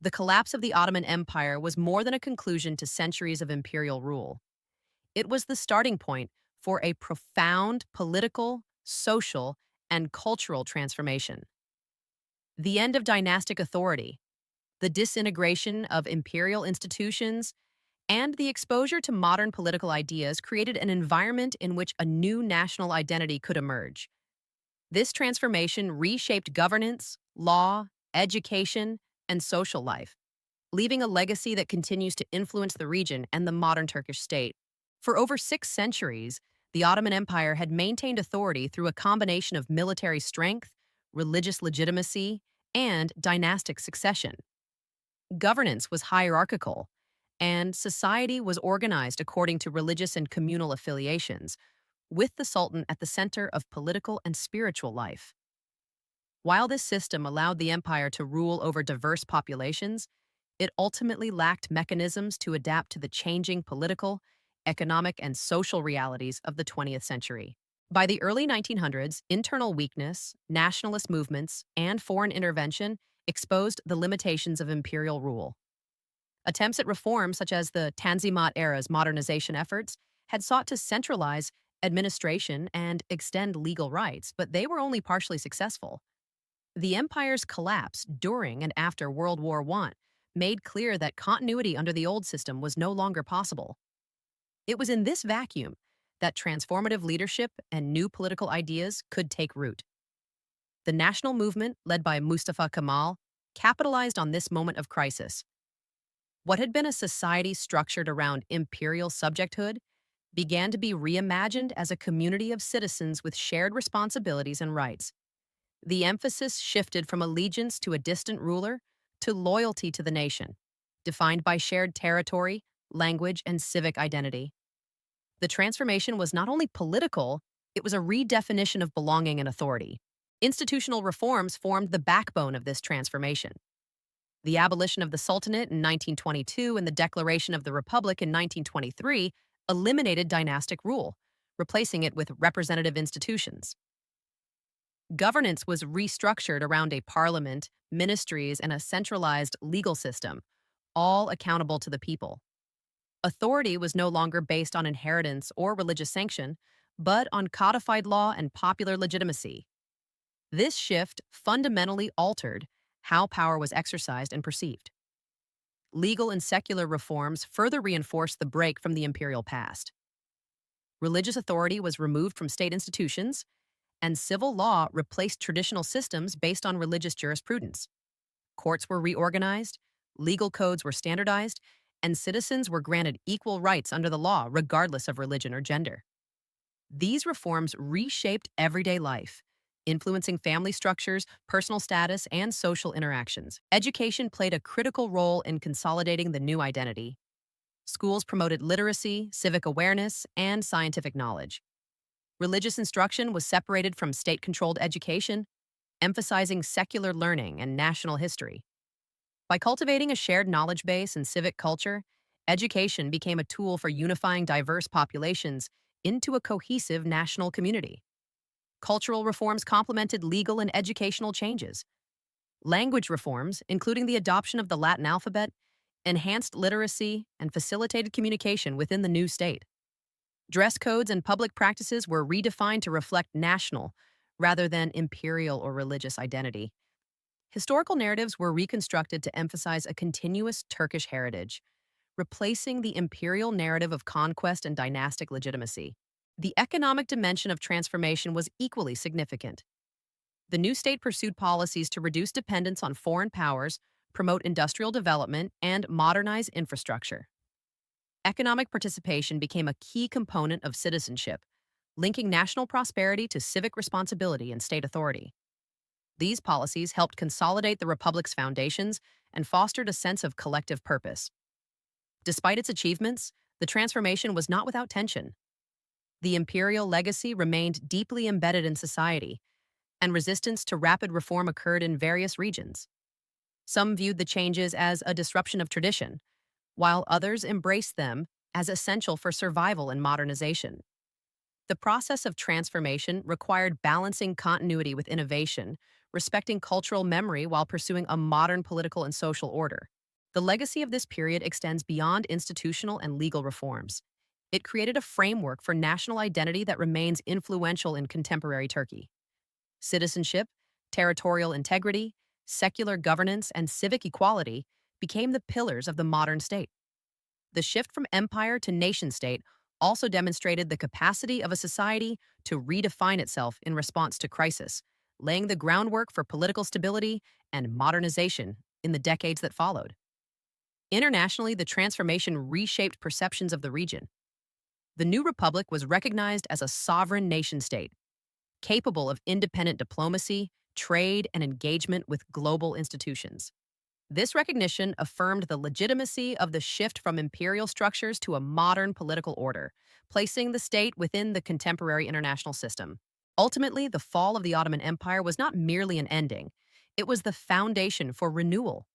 The collapse of the Ottoman Empire was more than a conclusion to centuries of imperial rule. It was the starting point for a profound political, social, and cultural transformation. The end of dynastic authority, the disintegration of imperial institutions, and the exposure to modern political ideas created an environment in which a new national identity could emerge. This transformation reshaped governance, law, education, and social life, leaving a legacy that continues to influence the region and the modern Turkish state. For over 6 centuries, the Ottoman Empire had maintained authority through a combination of military strength, religious legitimacy, and dynastic succession. Governance was hierarchical, and society was organized according to religious and communal affiliations, with the Sultan at the center of political and spiritual life. While this system allowed the empire to rule over diverse populations, it ultimately lacked mechanisms to adapt to the changing political, economic, and social realities of the 20th century. By the early 1900s, internal weakness, nationalist movements, and foreign intervention exposed the limitations of imperial rule. Attempts at reform, such as the Tanzimat era's modernization efforts, had sought to centralize administration and extend legal rights, but they were only partially successful. The empire's collapse during and after World War I made clear that continuity under the old system was no longer possible. It was in this vacuum that transformative leadership and new political ideas could take root. The national movement, led by Mustafa Kemal, capitalized on this moment of crisis. What had been a society structured around imperial subjecthood began to be reimagined as a community of citizens with shared responsibilities and rights. The emphasis shifted from allegiance to a distant ruler to loyalty to the nation, defined by shared territory, language, and civic identity. The transformation was not only political, it was a redefinition of belonging and authority. Institutional reforms formed the backbone of this transformation. The abolition of the Sultanate in 1922 and the declaration of the Republic in 1923 eliminated dynastic rule, replacing it with representative institutions. Governance was restructured around a parliament, ministries, and a centralized legal system, all accountable to the people. Authority was no longer based on inheritance or religious sanction, but on codified law and popular legitimacy. This shift fundamentally altered how power was exercised and perceived. Legal and secular reforms further reinforced the break from the imperial past. Religious authority was removed from state institutions, and civil law replaced traditional systems based on religious jurisprudence. Courts were reorganized, legal codes were standardized, and citizens were granted equal rights under the law regardless of religion or gender. These reforms reshaped everyday life, influencing family structures, personal status, and social interactions. Education played a critical role in consolidating the new identity. Schools promoted literacy, civic awareness, and scientific knowledge. Religious instruction was separated from state-controlled education, emphasizing secular learning and national history. By cultivating a shared knowledge base and civic culture, education became a tool for unifying diverse populations into a cohesive national community. Cultural reforms complemented legal and educational changes. Language reforms, including the adoption of the Latin alphabet, enhanced literacy and facilitated communication within the new state. Dress codes and public practices were redefined to reflect national rather than imperial or religious identity. Historical narratives were reconstructed to emphasize a continuous Turkish heritage, replacing the imperial narrative of conquest and dynastic legitimacy. The economic dimension of transformation was equally significant. The new state pursued policies to reduce dependence on foreign powers, promote industrial development, and modernize infrastructure. Economic participation became a key component of citizenship, linking national prosperity to civic responsibility and state authority. These policies helped consolidate the republic's foundations and fostered a sense of collective purpose. Despite its achievements, the transformation was not without tension. The imperial legacy remained deeply embedded in society, and resistance to rapid reform occurred in various regions. Some viewed the changes as a disruption of tradition, while others embraced them as essential for survival and modernization. The process of transformation required balancing continuity with innovation, respecting cultural memory while pursuing a modern political and social order. The legacy of this period extends beyond institutional and legal reforms. It created a framework for national identity that remains influential in contemporary Turkey. Citizenship, territorial integrity, secular governance, and civic equality became the pillars of the modern state. The shift from empire to nation state also demonstrated the capacity of a society to redefine itself in response to crisis, laying the groundwork for political stability and modernization in the decades that followed. Internationally, the transformation reshaped perceptions of the region. The new republic was recognized as a sovereign nation state, capable of independent diplomacy, trade, and engagement with global institutions. This recognition affirmed the legitimacy of the shift from imperial structures to a modern political order, placing the state within the contemporary international system. Ultimately, the fall of the Ottoman Empire was not merely an ending, it was the foundation for renewal.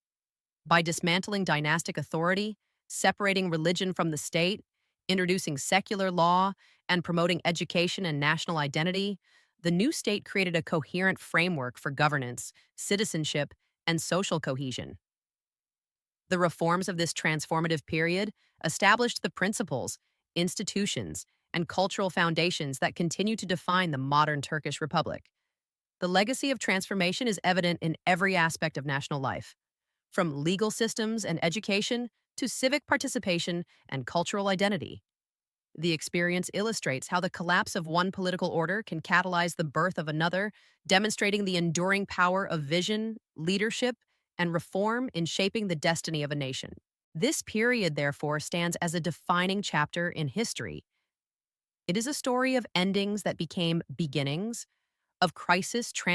By dismantling dynastic authority, separating religion from the state, introducing secular law, and promoting education and national identity, the new state created a coherent framework for governance, citizenship, and social cohesion. The reforms of this transformative period established the principles, institutions, and cultural foundations that continue to define the modern Turkish Republic. The legacy of transformation is evident in every aspect of national life, from legal systems and education to civic participation and cultural identity. The experience illustrates how the collapse of one political order can catalyze the birth of another, demonstrating the enduring power of vision, leadership, and reform in shaping the destiny of a nation. This period, therefore, stands as a defining chapter in history. It is a story of endings that became beginnings, of crisis